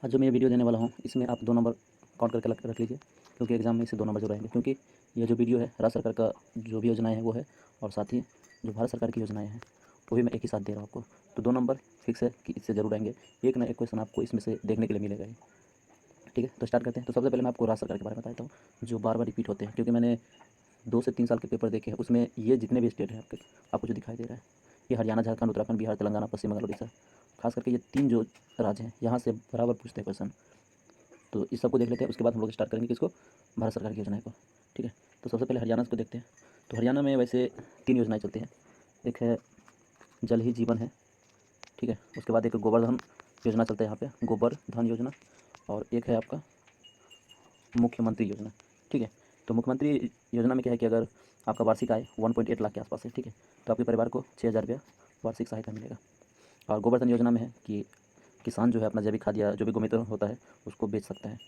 आज जो मैं ये वीडियो देने वाला हूँ इसमें आप 2 नंबर काउंट करके रख लीजिए, क्योंकि एग्ज़ाम में इससे 2 नंबर ज़रूर आएँगे। क्योंकि ये जो वीडियो है राज्य सरकार का जो भी योजनाएँ हैं वो है, और साथ ही जो भारत सरकार की योजनाएँ हैं वो भी मैं एक ही साथ दे रहा हूँ आपको। तो 2 नंबर फिक्स है कि इससे ज़रूर आएँगे। एक ना एक क्वेश्चन आपको इसमें से देखने के लिए मिलेगा ही। ठीक है, तो स्टार्ट करते हैं। तो सबसे पहले मैं आपको राज्य सरकार के बारे में बता देता हूँ, जो बार-बार रिपीट होते हैं, क्योंकि मैंने 2 से 3 साल के पेपर देखे हैं। उसमें ये जितने भी स्टेट हैं आपको जो दिखाई दे रहा है, ये हरियाणा, झारखंड, उत्तराखंड, बिहार, तेलंगाना, पश्चिम बंगाल, उड़ीसा, खास करके ये 3 जो राज्य हैं यहाँ से बराबर पूछते हैं क्वेश्चन। तो इस सबको देख लेते हैं, उसके बाद हम लोग स्टार्ट करेंगे किसको, भारत सरकार की योजनाएं को। ठीक है, तो सबसे पहले हरियाणा को देखते हैं। तो हरियाणा में वैसे 3 योजनाएं चलती हैं। एक है जल ही जीवन है, ठीक है, उसके बाद एक गोवर्धन योजना चलता है यहाँ पे, गोवर्धन योजना, और एक है आपका मुख्यमंत्री योजना। ठीक है, तो मुख्यमंत्री योजना में क्या है कि अगर आपका वार्षिक आय 1.8 लाख के आसपास है, ठीक है, तो आपके परिवार को 6,000 रुपया वार्षिक सहायता मिलेगा। और गोवर्धन योजना में है कि किसान जो है अपना जैविक खाद या जो भी गोमूत्र होता है उसको बेच सकता है।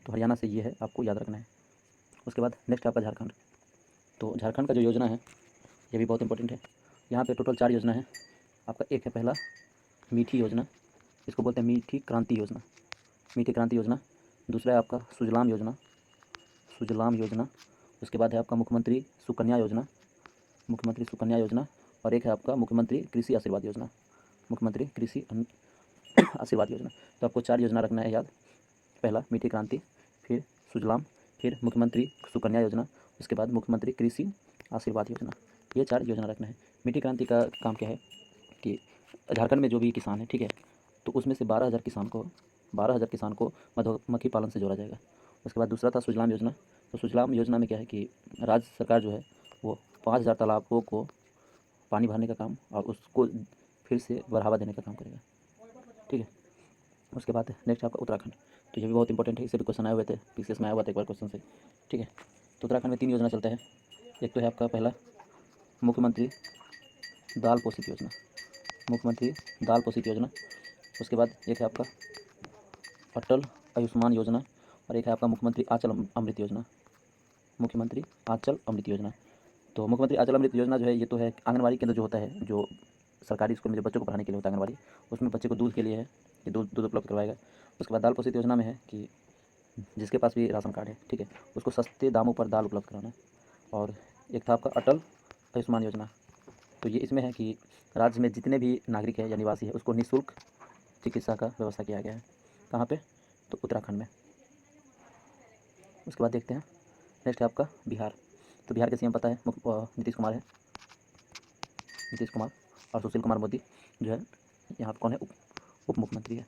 तो हरियाणा से ये है, आपको याद रखना है। उसके बाद नेक्स्ट है आपका झारखंड। तो झारखंड का जो योजना है ये भी बहुत इंपॉर्टेंट है। यहाँ पे टोटल 4 योजना है। आपका एक है पहला मीठी योजना, इसको बोलते हैं मीठी क्रांति योजना, मीठी क्रांति योजना। दूसरा है आपका सुजलाम योजना, सुजलाम योजना। उसके बाद है आपका मुख्यमंत्री सुकन्या योजना, मुख्यमंत्री सुकन्या योजना। और एक है आपका मुख्यमंत्री कृषि आशीर्वाद योजना, मुख्यमंत्री कृषि आशीर्वाद योजना। तो आपको 4 योजना रखना है याद। पहला मीठी क्रांति, फिर सुजलाम, फिर मुख्यमंत्री सुकन्या योजना, उसके बाद मुख्यमंत्री कृषि आशीर्वाद योजना। ये 4 योजना रखना है। मीठी क्रांति का काम क्या है कि झारखंड में जो भी किसान है, ठीक है, तो उसमें से 12,000 किसान को मधुमक्खी पालन से जोड़ा जाएगा। उसके बाद दूसरा था सुजलाम योजना। तो सुजलाम योजना में क्या है कि राज्य सरकार जो है वो 5,000 तालाबों को पानी भरने का काम और उसको फिर से बढ़ावा देने का काम करेगा। ठीक है, उसके बाद नेक्स्ट आपका उत्तराखंड। तो ये भी बहुत इंपॉर्टेंट है, इससे भी क्वेश्चन आए हुए थे, पीसीएस में आया हुआ था एक बार क्वेश्चन से। ठीक है, तो उत्तराखंड में 3 योजना चलता है। एक तो है आपका पहला मुख्यमंत्री दाल पोषित योजना, मुख्यमंत्री दाल पोषित योजना। उसके बाद एक है आपका अटल आयुष्मान योजना, और एक है आपका मुख्यमंत्री आंचल अमृत योजना, मुख्यमंत्री आंचल अमृत योजना। तो मुख्यमंत्री आंचल अमृत योजना जो है ये तो है आंगनबाड़ी केंद्र जो होता है, जो सरकारी स्कूल में जो बच्चों को पढ़ाने के लिए होता है आंगनबाड़ी, उसमें बच्चे को दूध के लिए है कि दूध दूध उपलब्ध करवाएगा। उसके बाद दाल पोषित योजना में है कि जिसके पास भी राशन कार्ड है, ठीक है, उसको सस्ते दामों पर दाल उपलब्ध कराना है। और एक था आपका अटल आयुष्मान योजना। तो ये इसमें है कि राज्य में जितने भी नागरिक है या निवासी है उसको निःशुल्क चिकित्सा का व्यवस्था किया गया है। कहाँ पे? तो उत्तराखंड में। उसके बाद देखते हैं नेक्स्ट है आपका बिहार। तो बिहार के सीएम पता है नीतीश कुमार है, नीतीश कुमार। और सुशील कुमार मोदी जो है यहाँ पर कौन है, उप मुख्यमंत्री है।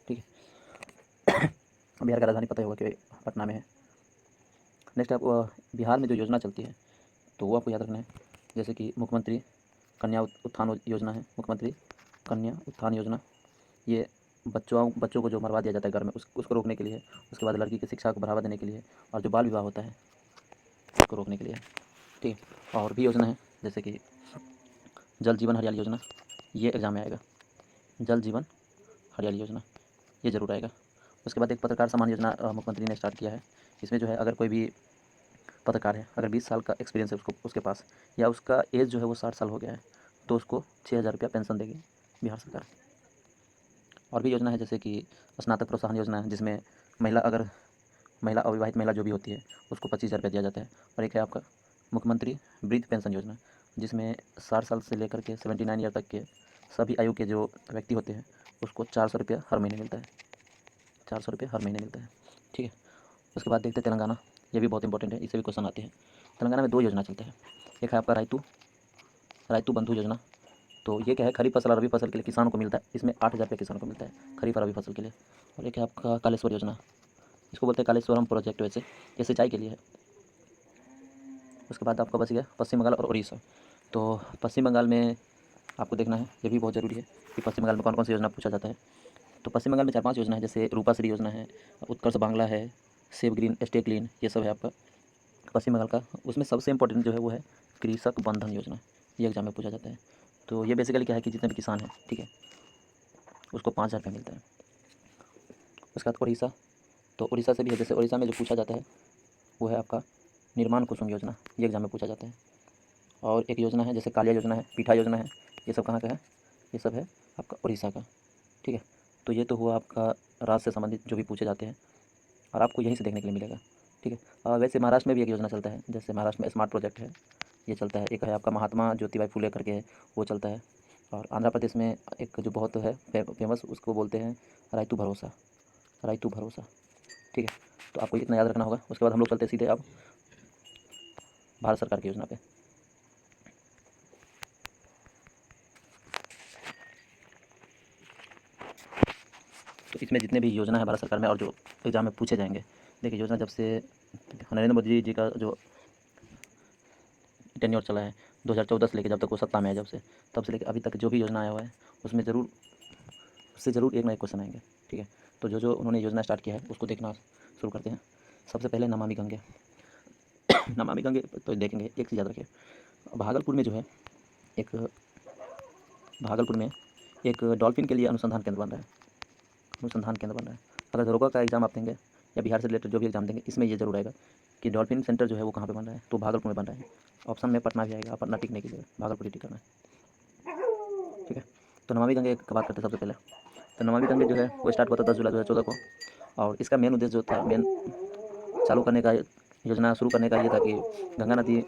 ठीक है, बिहार का राजधानी पता ही होगा कि पटना में है। नेक्स्ट आप बिहार में जो योजना चलती है तो वो आपको याद रखना है। जैसे कि मुख्यमंत्री कन्या उत्थान योजना है, मुख्यमंत्री कन्या उत्थान योजना। ये बच्चों को जो मरवा दिया जाता है घर में उसको रोकने के लिए है। उसके बाद लड़की की शिक्षा को बढ़ावा देने के लिए, और जो बाल विवाह होता है उसको रोकने के लिए है। ठीक है, और भी योजना है जैसे कि जल जीवन हरियाली योजना, ये एग्जाम में आएगा, जल जीवन हरियाली योजना ये ज़रूर आएगा। उसके बाद एक पत्रकार सम्मान योजना मुख्यमंत्री ने स्टार्ट किया है। इसमें जो है अगर कोई भी पत्रकार है, अगर 20 साल का एक्सपीरियंस है उसके पास, या उसका एज जो है वो 60 साल हो गया है, तो उसको 6,000 रुपया पेंशन देगी बिहार सरकार। और भी योजना है जैसे कि स्नातक प्रोत्साहन योजना है, जिसमें महिला अविवाहित महिला जो भी होती है उसको 25,000 रुपया दिया जाता है। और एक है आपका मुख्यमंत्री वृद्ध पेंशन योजना, जिसमें 60 साल से लेकर के 79 ईयर तक के सभी आयु के जो व्यक्ति होते हैं उसको 400 रुपया हर महीने मिलता है, 400 रुपये हर महीने मिलता है। ठीक है, उसके बाद देखते हैं तेलंगाना। ये भी बहुत इंपॉर्टेंट है, इससे भी क्वेश्चन आते हैं। तेलंगाना में 2 योजना चलते हैं। एक है आपका रायतू रायतू बंधु योजना। तो ये क्या है, खरीफ फसल और रबी फसल के लिए किसानों को मिलता है, इसमें 8,000 रुपये किसानों को मिलता है खरीफ और रबी फसल के लिए। और एक है आपका कालेश्वर योजना, इसको बोलते हैं कालेश्वरम प्रोजेक्ट, वैसे ये सिंचाई के लिए है। उसके बाद आपका बच गया पश्चिम बंगाल और उड़ीसा। तो पश्चिम बंगाल में आपको देखना है, ये भी बहुत ज़रूरी है कि पश्चिम बंगाल में कौन कौन सी योजना पूछा जाता है। तो पश्चिम बंगाल में 4-5 योजना है, जैसे रूपाश्री योजना है, उत्कर्ष बांग्ला है, सेव ग्रीन स्टे क्लीन, ये सब है आपका पश्चिम बंगाल का। उसमें सबसे इंपॉर्टेंट जो है वो है कृषक बंधन योजना, ये एग्जाम में पूछा जाता है। तो ये बेसिकली क्या है कि जितने भी किसान हैं, ठीक है, उसको 5,000 रुपये मिलता है। उसके बाद उड़ीसा। तो उड़ीसा से भी है, जैसे उड़ीसा में जो पूछा जाता है वो है आपका निर्माण कुसुम योजना, ये एग्जाम में पूछा जाता है। और एक योजना है जैसे कालिया योजना है, पीठा योजना है, ये सब कहाँ का है, ये सब है आपका उड़ीसा का। ठीक है, तो ये तो हुआ आपका राज्य से संबंधित जो भी पूछे जाते हैं, और आपको यहीं से देखने के लिए मिलेगा। ठीक है। और वैसे महाराष्ट्र में भी एक योजना चलता है, जैसे महाराष्ट्र में स्मार्ट प्रोजेक्ट है, ये चलता है। एक है आपका महात्मा ज्योतिबाई फुले करके है, वो चलता है। और आंध्र प्रदेश में एक जो बहुत है फेमस, उसको बोलते हैं रायतू भरोसा, रायतू भरोसा। ठीक है। तो आपको इतना याद रखना होगा। उसके बाद हम लोग चलते हैं सीधे अब भारत सरकार की योजना पे। तो इसमें जितने भी योजना है भारत सरकार में और जो एग्जाम में पूछे जाएंगे, देखिए योजना जब से नरेंद्र मोदी जी का जो टेन्योर चला है 2014 से लेकर जब तक वो सत्ता में है, जब से तब से लेकर अभी तक जो भी योजना आया हुआ है उसमें ज़रूर उससे ज़रूर एक ना एक क्वेश्चन आएंगे। ठीक है। तो जो जो उन्होंने योजना स्टार्ट किया है उसको देखना शुरू करते हैं। सबसे पहले नमामि गंगे। नमामि गंगे तो देखेंगे, एक चीज़ याद रखिए, भागलपुर में जो है एक भागलपुर में एक डॉल्फिन के लिए अनुसंधान केंद्र बन रहा है, अनुसंधान केंद्र बन रहा है। अगर दरोगा का एग्जाम आप देंगे या बिहार से रिलेटेड जो भी एग्जाम देंगे, इसमें ये जरूर आएगा कि डॉल्फिन सेंटर जो है वो कहाँ पे बन रहा है, तो भागलपुर में बन रहा है। ऑप्शन में पटना भी आएगा, पटना टिकने की जगह भागलपुर ही टिक करना है। ठीक है। तो नमामि गंगे की बात करते हैं सबसे पहले। तो नमामि गंगे जो है वो स्टार्ट हुआ था 10 जुलाई 2014 को, और इसका मेन उद्देश्य जो था, मेन चालू करने का, योजना शुरू करने का ये था कि गंगा नदी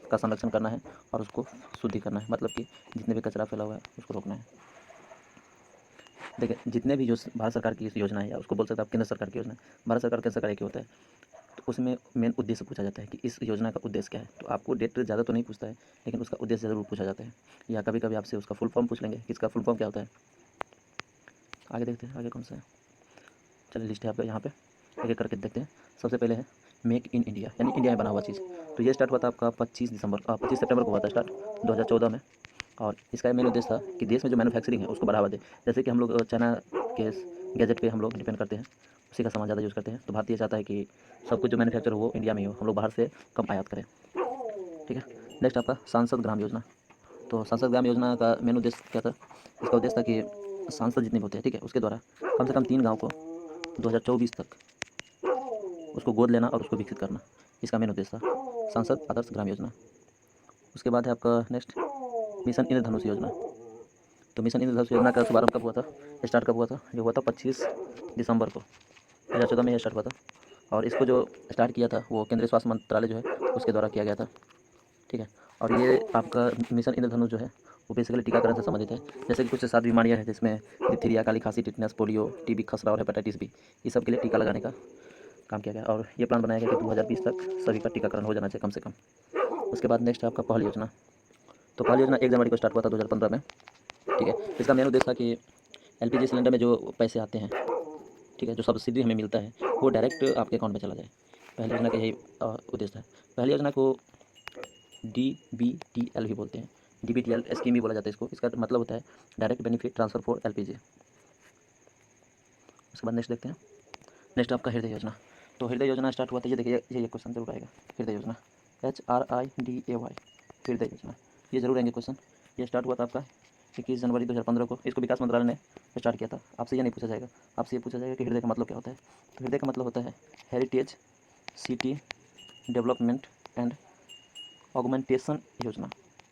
का संरक्षण करना है और उसको शुद्धि करना है, मतलब कि जितने भी कचरा फैला हुआ है उसको रोकना है। देखिए जितने भी जो भारत सरकार की योजना है, या उसको बोल सकते हैं आप केंद्र सरकार की योजना है, भारत सरकार केंद्र सरकार एक ही होता है, तो उसमें मेन उद्देश्य पूछा जाता है कि इस योजना का उद्देश्य क्या है। तो आपको डेट ज़्यादा तो नहीं पूछता है, लेकिन उसका उद्देश्य ज़रूर पूछा जाता है, या कभी कभी आपसे उसका फुल फॉर्म पूछ लेंगे कि इसका फुल फॉर्म क्या होता है। आगे देखते हैं आगे कौन सा है, चलिए लिस्ट है आपका, यहाँ पे एक एक करके देखते हैं। सबसे पहले है मेक इन इंडिया, यानी इंडिया में बना हुआ चीज़। तो ये स्टार्ट हुआ था आपका 25 सितंबर को हुआ था स्टार्ट 2014 में। और इसका मेन उद्देश्य था कि देश में जो मैन्युफैक्चरिंग है उसको बढ़ावा दे। जैसे कि हम लोग चाइना के गैजेट पे हम लोग डिपेंड करते हैं, उसी का सामान ज़्यादा यूज़ करते हैं। तो भारत ये चाहता है कि सब कुछ जो मैन्युफैक्चर हो वो इंडिया में ही हो, हम लोग बाहर से कम आयात करें। ठीक है। नेक्स्ट आपका सांसद ग्राम योजना। तो सांसद ग्राम योजना का मेन उद्देश्य क्या था, इसका उद्देश्य था कि सांसद जितने भी होते हैं, ठीक है, उसके द्वारा कम से कम 3 गाँव को 2024 तक उसको गोद लेना और उसको विकसित करना, इसका मेन उद्देश्य था सांसद आदर्श ग्राम योजना। उसके बाद है आपका नेक्स्ट मिशन इंद्रधनुष योजना। तो मिशन इंद्रधनुष योजना का शुभारंभ कब हुआ था, स्टार्ट कब हुआ था, ये हुआ था 25 दिसंबर को 2014 में, यह स्टार्ट हुआ था। और इसको जो स्टार्ट किया था वो केंद्रीय स्वास्थ्य मंत्रालय जो है उसके द्वारा किया गया था। ठीक है। और ये आपका मिशन इंद्रधनुष जो है वो बेसिकली टीकाकरण से संबंधित है। जैसे कि कुछ 7 बीमारियाँ हैं जिसमें डिप्थीरिया, काली खांसी, टिटनेस, पोलियो, टीबी, खसरा और हेपेटाइटिस बी, ये सब के लिए टीका लगाने का काम किया गया। और ये प्लान बनाया गया कि 2020 तक सभी का टीकाकरण हो जाना चाहिए कम से कम। उसके बाद नेक्स्ट है आपका पहल योजना। तो पहल योजना 1 जनवरी को स्टार्ट हुआ था 2015 में। ठीक है। इसका मेन उद्देश्य था कि एलपीजी सिलेंडर में जो पैसे आते हैं, ठीक है, जो सब्सिडी हमें मिलता है वो डायरेक्ट आपके अकाउंट में चला जाए। पहली योजना का यही उद्देश्य है। पहली योजना को DBTL भी बोलते हैं, DBTL स्कीम भी बोला जाता है इसको। इसका मतलब होता है direct benefit transfer for LPG। उसके बाद नेक्स्ट देखते हैं। नेक्स्ट आपका हृदय योजना। तो हृदय योजना स्टार्ट हुआ था, ये देखिए ये क्वेश्चन जरूर आएगा, हृदय योजना HRIDAY, हृदय योजना, ये जरूर आएंगे क्वेश्चन। ये स्टार्ट हुआ था आपका 21 जनवरी 2015 को। इसको विकास मंत्रालय ने स्टार्ट किया था। आपसे ये नहीं पूछा जाएगा, आपसे ये पूछा जाएगा कि हृदय का मतलब क्या होता है। तो हृदय का मतलब होता है heritage city development and augmentation योजना,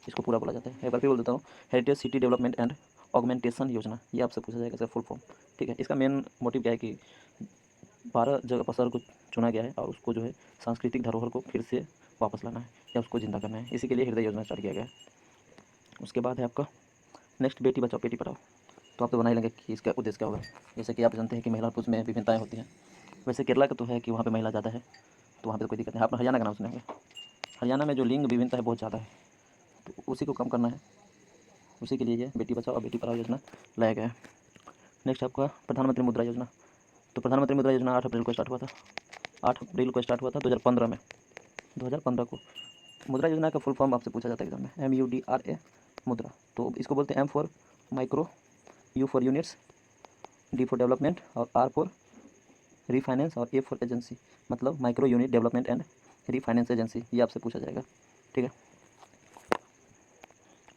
इसको पूरा बोला जाता है। एक बार फिर बोल देता हूँ, heritage city development and augmentation योजना, ये आपसे पूछा जाएगा इसका फुल फॉर्म। ठीक है। इसका मेन मोटिव क्या है कि 12 जगह पर शहर को चुना गया है और उसको जो है सांस्कृतिक धरोहर को फिर से वापस लाना है या उसको जिंदा करना है, इसी के लिए हृदय योजना स्टार्ट किया गया है। उसके बाद है आपका नेक्स्ट बेटी बचाओ बेटी पढ़ाओ। तो आप तो बना ही लेंगे कि इसका उद्देश्य क्या होगा। जैसे कि आप जानते हैं कि महिला और पुरुष में विभिन्नताएँ होती हैं। वैसे केरला का तो है कि वहाँ पर महिला ज़्यादा है, तो वहाँ पर तो कोई दिक्कत नहीं। आपने हरियाणा का नाम सुने होंगे, हरियाणा में जो लिंग विभिन्नता है बहुत ज़्यादा है, तो उसी को कम करना है, उसी के लिए ये बेटी बचाओ और बेटी पढ़ाओ योजना लाया गया है। नेक्स्ट आपका प्रधानमंत्री मुद्रा योजना। तो प्रधानमंत्री मुद्रा योजना 8 अप्रैल को स्टार्ट हुआ था, 8 अप्रैल को स्टार्ट हुआ था 2015 में, 2015 को। मुद्रा योजना का फुल फॉर्म आपसे पूछा जाता है एग्जाम में, MUDRA, मुद्रा। तो इसको बोलते हैं M for micro, U for units, D for development और R फॉर रीफाइनेंस और A फॉर एजेंसी, मतलब micro unit development and refinance agency, ये आपसे पूछा जाएगा। ठीक है।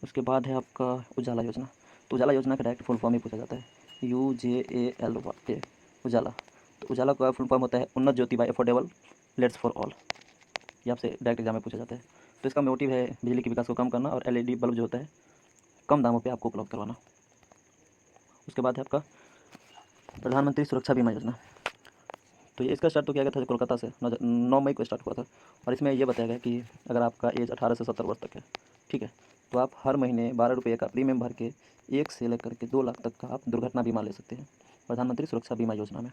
उसके बाद है आपका उजाला योजना। तो उजाला योजना का डायरेक्ट फुल फॉर्म ही पूछा जाता है, UJALA, उजाला। तो उजाला का फुल फॉर्म होता है Unnat Jyoti by affordable LEDs for all, ये आपसे डायरेक्ट एग्जाम में पूछा जाता है। तो इसका मोटिव है बिजली के विकास को कम करना और LED बल्ब जो होता है कम दामों पे आपको उपलब्ध करवाना। उसके बाद है आपका प्रधानमंत्री सुरक्षा बीमा योजना। तो ये इसका स्टार्ट तो किया गया था कोलकाता से 9 मई को स्टार्ट हुआ था। और इसमें ये बताया गया कि अगर आपका एज 18 से 70 वर्ष तक है, ठीक है, तो आप हर महीने 12 रुपये का प्रीमियम भर के 1 से लेकर के 2 लाख तक का आप दुर्घटना बीमा ले सकते हैं प्रधानमंत्री सुरक्षा बीमा योजना में।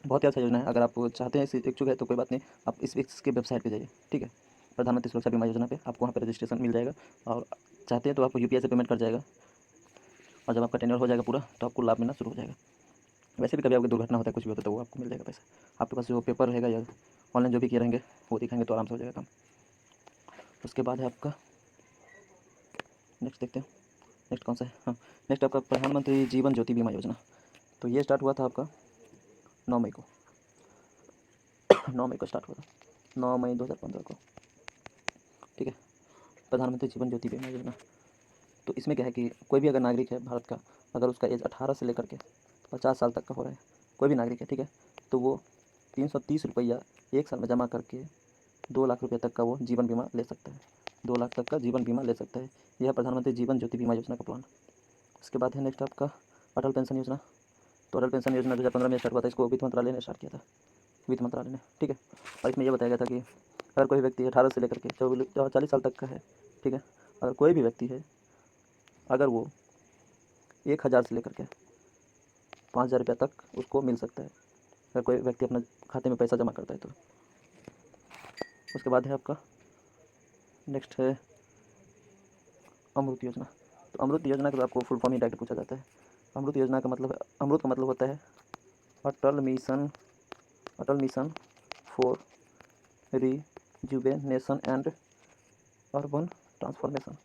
बहुत ही अच्छा योजना है। अगर आप चाहते हैं, इच्छुक है, तो कोई बात नहीं, आप इसके वेबसाइट पर जाइए, ठीक है, प्रधानमंत्री सुरक्षा बीमा योजना पे आपको वहाँ पे रजिस्ट्रेशन मिल जाएगा। और चाहते हैं तो आपको यूपीआई से पेमेंट कर जाएगा, और जब आपका टेन्योर हो जाएगा पूरा तो आपको लाभ मिलना शुरू हो जाएगा। वैसे भी कभी आपकी दुर्घटना होता है, कुछ भी होता है, तो वो आपको मिल जाएगा पैसा। आपके पास जो पेपर रहेगा या ऑनलाइन जो भी किए रहेंगे वो दिखाएंगे तो आराम से हो जाएगा काम। उसके बाद है आपका नेक्स्ट, देखते हैं नेक्स्ट कौन सा है। हाँ, नेक्स्ट आपका प्रधानमंत्री जीवन ज्योति बीमा योजना। तो ये स्टार्ट हुआ था आपका 9 मई को 9 मई को स्टार्ट हुआ था, 9 मई 2015 को, ठीक है, प्रधानमंत्री जीवन ज्योति बीमा योजना। तो इसमें क्या है कि कोई भी अगर नागरिक है भारत का, अगर उसका एज 18 से लेकर के 50 साल तक का हो रहा है, कोई भी नागरिक है, ठीक है, तो वो 330 रुपया 1 साल में जमा करके 2 लाख रुपये तक का वो जीवन बीमा ले सकता है। 2 लाख तक का जीवन बीमा ले सकता है। यह है प्रधानमंत्री जीवन ज्योति बीमा योजना का प्लान। उसके बाद है नेक्स्ट आपका अटल पेंशन योजना। तो अटल पेंशन योजना 2015 में स्टार्ट हुआ था। इसको वित्त मंत्रालय ने स्टार्ट किया था, वित्त मंत्रालय ने, ठीक है। और इसमें यह बताया गया था कि अगर कोई व्यक्ति 18 से लेकर के 40 साल तक का है, ठीक है, अगर कोई भी व्यक्ति है, अगर वो 1,000 से लेकर के 5,000 रुपये तक उसको मिल सकता है, अगर कोई व्यक्ति अपना खाते में पैसा जमा करता है तो। उसके बाद है आपका नेक्स्ट है अमृत योजना। तो अमृत योजना के आपको फुल फॉर्म ही डायरेक्ट पूछा जाता है। अमृत योजना का मतलब, अमृत का मतलब होता है Atal mission for rejuvenation and urban transformation,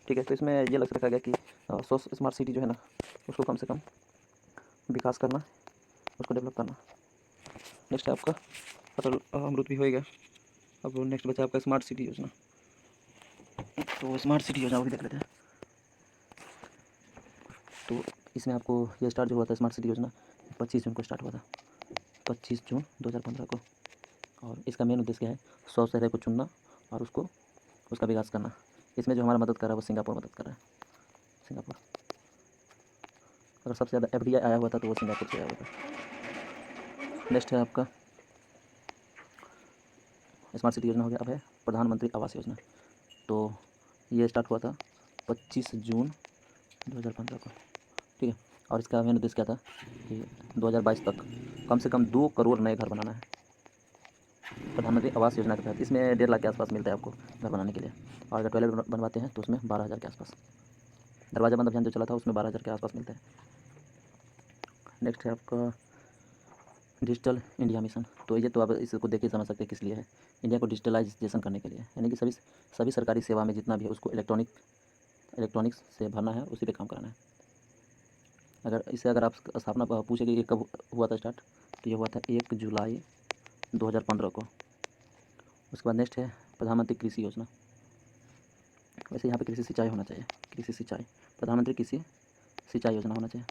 ठीक है। तो इसमें ये लक्ष्य रखा गया कि 100 स्मार्ट सिटी जो है ना, उसको कम से कम विकास करना, उसको डेवलप करना। नेक्स्ट है आपका अटल अमृत भी होएगा। अब नेक्स्ट बचा आपका स्मार्ट सिटी योजना। तो स्मार्ट सिटी योजना को भी देख लेते हैं। तो इसमें आपको ये स्टार्ट जो हुआ था स्मार्ट सिटी योजना 25 जून को स्टार्ट हुआ था, 25 जून 2015 को। और इसका मेन उद्देश्य क्या है, 100 शहरों को चुनना और उसका विकास करना। इसमें जो हमारा मदद कर रहा है वो सिंगापुर मदद कर रहा है, सिंगापुर। अगर सबसे ज़्यादा एफडीआई आया हुआ था तो वो सिंगापुर से आया हुआ था। नेक्स्ट है आपका स्मार्ट सिटी योजना हो गया। अब है प्रधानमंत्री आवास योजना। तो ये स्टार्ट हुआ था 25 जून 2015 को, ठीक है। और इसका मेन उद्देश्य क्या था कि 2022 तक कम से कम 2 करोड़ नए घर बनाना है प्रधानमंत्री आवास योजना के तहत। इसमें 1.5 लाख के आसपास मिलता है आपको घर बनाने के लिए। और अगर टॉयलेट बनवाते हैं तो उसमें 12,000 के आसपास, दरवाज़ा बंद अभियान जो चला था उसमें 12,000 के आसपास मिलता है। नेक्स्ट है आपका डिजिटल इंडिया मिशन। तो ये तो आप इसको देख के समझ सकते हैं किस लिए है। इंडिया को डिजिटलाइजेशन करने के लिए, यानी कि सभी सरकारी सेवा में जितना भी है उसको इलेक्ट्रॉनिक्स से भरना है, उसी पे काम कराना है। अगर आप स्थापना पूछे कि ये कब हुआ था स्टार्ट, तो ये हुआ था 1 जुलाई 2015 को। उसके बाद नेक्स्ट है प्रधानमंत्री कृषि योजना। वैसे यहाँ पे कृषि सिंचाई होना चाहिए, कृषि सिंचाई, प्रधानमंत्री कृषि सिंचाई योजना होना चाहिए,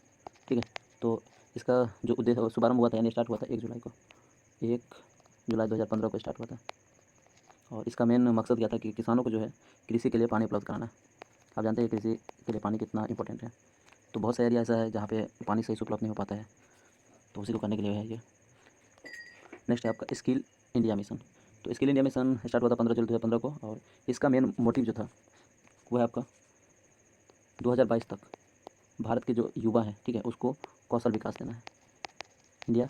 ठीक है। तो इसका जो उद्देश्य शुभारंभ हुआ था, यानी स्टार्ट हुआ था 1 जुलाई को, 1 जुलाई 2015 को स्टार्ट हुआ था। और इसका मेन मकसद क्या था कि किसानों को जो है कृषि के लिए पानी उपलब्ध कराना। आप जानते हैं कृषि के लिए पानी कितना इंपॉर्टेंट है। तो बहुत सा एरिया ऐसा है जहाँ पे पानी सही से उपलब्ध नहीं हो पाता है, तो उसी को करने के लिए है ये। नेक्स्ट है आपका स्किल इंडिया मिशन। तो स्किल इंडिया मिशन स्टार्ट हुआ था 15 जुलाई 2015 को। और इसका मेन मोटिव जो था वो है आपका 2022 तक भारत के जो युवा हैं, ठीक है, उसको कौशल विकास देना है इंडिया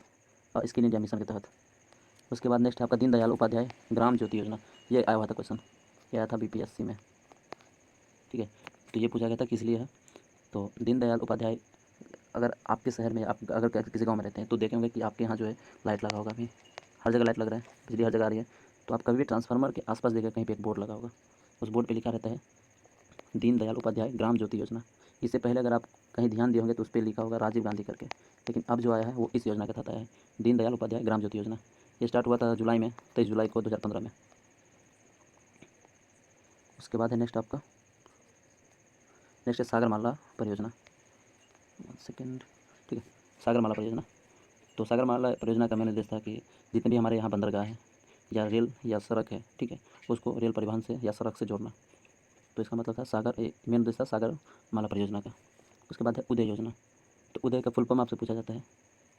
और स्किल इंडिया मिशन के तहत। उसके बाद नेक्स्ट है आपका दीनदयाल उपाध्याय ग्राम ज्योति योजना। ये आया हुआ था क्वेश्चन, ये आया था बीपीएससी में, ठीक है। तो ये पूछा गया था किस लिए है। तो दीनदयाल उपाध्याय, अगर आपके शहर में, आप अगर किसी गांव में रहते हैं तो देखेंगे कि आपके यहाँ जो है लाइट लगा होगा, अभी हर जगह लाइट लग रहा है, बिजली हर जगह आ रही है। तो आप कभी भी ट्रांसफार्मर के आसपास देखिए कहीं पे एक बोर्ड लगा होगा, उस बोर्ड पे लिखा रहता है दीनदयाल उपाध्याय ग्राम ज्योति योजना। इससे पहले अगर आप कहीं ध्यान दिए होंगे तो उस पर लिखा होगा राजीव गांधी करके, लेकिन अब जो आया है वो इस योजना के तहत आया है, दीनदयाल उपाध्याय ग्राम ज्योति योजना। ये स्टार्ट हुआ था जुलाई में, 23 जुलाई को 2015 में। उसके बाद है नेक्स्ट है सागरमाला परियोजना, सेकेंड, ठीक है, सागरमाला परियोजना। तो सागरमाला परियोजना का मैंने उद्देश्य था कि जितने भी हमारे यहाँ बंदरगाह है या रेल या सड़क है, ठीक है, उसको रेल परिवहन से या सड़क से जोड़ना। तो इसका मतलब था मेन उद्देश्य था सागरमाला परियोजना का। उसके बाद है उदय योजना। तो उदय का फुल फॉर्म आपसे पूछा जाता है।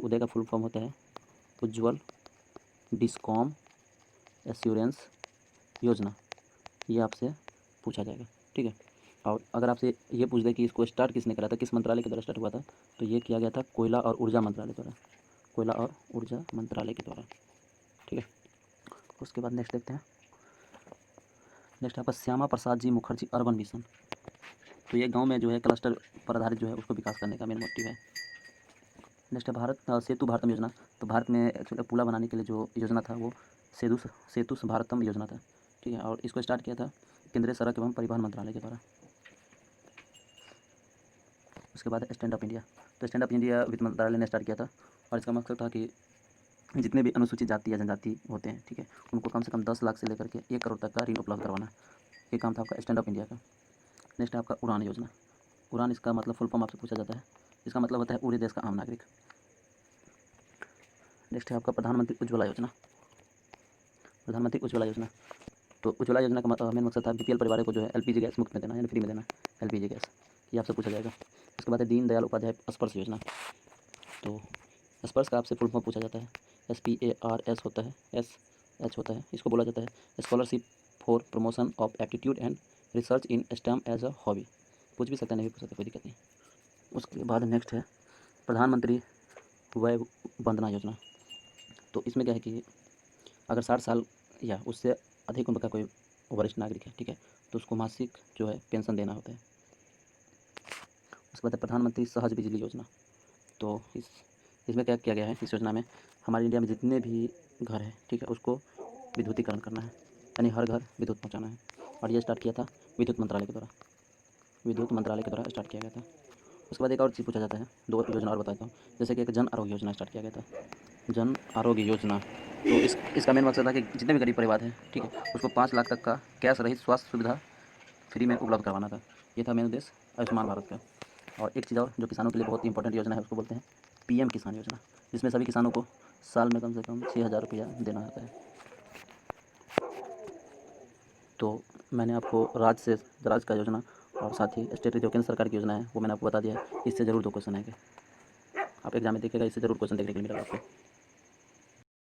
उदय का फुल फॉर्म होता है उज्ज्वल डिस्कॉम एश्योरेंस योजना। ये आपसे पूछा जाएगा, ठीक है। और अगर आपसे ये पूछ दे कि इसको स्टार्ट किसने करा था, किस मंत्रालय के द्वारा स्टार्ट हुआ था, तो ये किया गया था कोयला और ऊर्जा मंत्रालय द्वारा, कोयला और ऊर्जा मंत्रालय के द्वारा, ठीक है। उसके बाद नेक्स्ट देखते हैं। नेक्स्ट आपका श्यामा प्रसाद जी मुखर्जी अर्बन मिशन। तो ये गांव में जो है क्लस्टर पर आधारित जो है उसको विकास करने का मेन मोटिव है। नेक्स्ट है भारत सेतु भारतम योजना। तो भारत में एक्चुअली पुला बनाने के लिए जो योजना था वो सेतु भारतम योजना था, ठीक है। और इसको स्टार्ट किया था केंद्रीय सड़क एवं परिवहन मंत्रालय के द्वारा। उसके बाद स्टैंड अप इंडिया। तो स्टैंड अप इंडिया वित्त मंत्रालय ने स्टार्ट किया था और इसका मकसद था कि जितने भी अनुसूचित जाति या जनजाति होते हैं, ठीक है, उनको कम से कम 10 लाख से लेकर के 1 करोड़ तक का ऋण उपलब्ध करवाना। ये काम था आपका स्टैंड अप इंडिया का। नेक्स्ट है आपका उड़ान योजना। उड़ान इसका मतलब फुल फॉर्म आपसे पूछा जाता है। इसका मतलब होता है पूरे देश का आम नागरिक। नेक्स्ट है आपका प्रधानमंत्री उज्ज्वला योजना। प्रधानमंत्री उज्ज्वला योजना। तो उज्ज्वला योजना का मेन मकसद था बीपीएल परिवारों को जो है एलपीजी गैस मुफ्त में देना, यानी फ्री में देना एलपीजी गैस। ये आपसे पूछा जाएगा। उसके बाद है दीनदयाल उपाध्याय स्पर्श योजना। तो स्पर्श का आपसे फुल फॉर्म पूछा जाता है। SPARS होता है, SH होता है। इसको बोला जाता है scholarship for promotion of aptitude and research in STEM as a hobby. पूछ भी सकते हैं, नहीं भी पूछ सकते, कोई दिक्कत नहीं। उसके बाद नेक्स्ट है प्रधानमंत्री वय वंदना योजना। तो इसमें क्या है कि अगर 60 साल या उससे अधिक उम्र का कोई वरिष्ठ नागरिक है, ठीक है, तो उसको मासिक जो है पेंशन देना होता है। उसके बाद है प्रधानमंत्री सहज बिजली योजना। तो इसमें क्या किया गया है, इस योजना में हमारे इंडिया में जितने भी घर हैं, ठीक है, उसको विद्युतीकरण करना है, यानी हर घर विद्युत पहुँचाना है। और ये स्टार्ट किया था विद्युत मंत्रालय के द्वारा, विद्युत मंत्रालय के द्वारा स्टार्ट किया गया था। उसके बाद एक और चीज़ पूछा जाता है, 2 योजना और बताता हूँ। जैसे कि एक जन आरोग्य योजना स्टार्ट किया गया था, जन आरोग्य योजना। तो इसका मेन मकसद था कि जितने भी गरीब परिवार हैं, ठीक है, उसको 5 लाख तक का कैश रहित स्वास्थ्य सुविधा फ्री में उपलब्ध करवाना था। ये था मेन उद्देश्य आयुष्मान भारत का। और एक चीज़ और जो किसानों के लिए बहुत ही इंपॉर्टेंट योजना है, उसको बोलते हैं PM किसान योजना, जिसमें सभी किसानों को साल में कम से कम 6,000 रुपया देना होता है। तो मैंने आपको राज्य का योजना और साथ ही स्टेट जो केंद्र सरकार की योजना है वो मैंने आपको बता दिया है। इससे ज़रूर 2 क्वेश्चन आएंगे, आप एग्जाम में देखिएगा, इससे ज़रूर क्वेश्चन देखने के लिए मिलेगा आपको।